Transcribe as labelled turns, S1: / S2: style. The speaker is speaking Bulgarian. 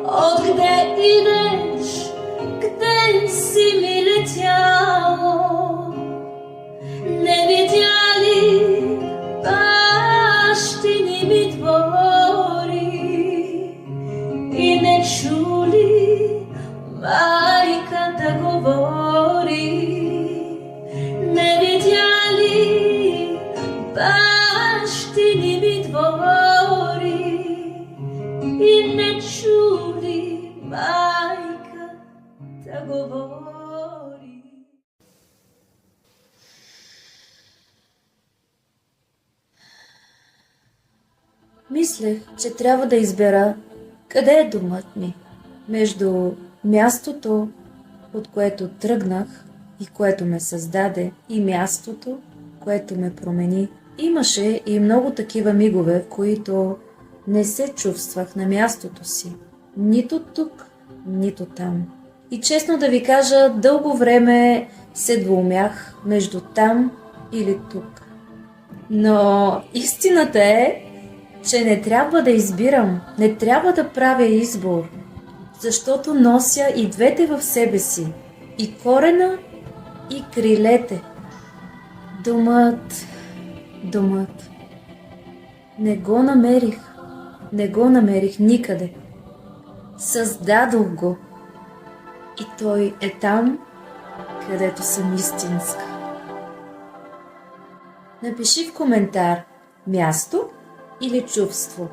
S1: Откъде идеш, къде си ми летяло? Не видя ли бащини ми двори и не чу ли майката говори? Не видя ли бащини ми двори и не чу ли майката говори?
S2: Мислех, че трябва да избера къде е домът ми, между мястото, от което тръгнах и което ме създаде, и мястото, което ме промени. Имаше и много такива мигове, в които не се чувствах на мястото си. Нито тук, нито там. И честно да ви кажа, дълго време се двоумях между там или тук. Но истината е, че не трябва да избирам, не трябва да правя избор, защото нося и двете в себе си, и корена, и крилете. Домът. Не го намерих никъде. Създадох го и той е там, където съм истинска. Напиши в коментар място или чувство.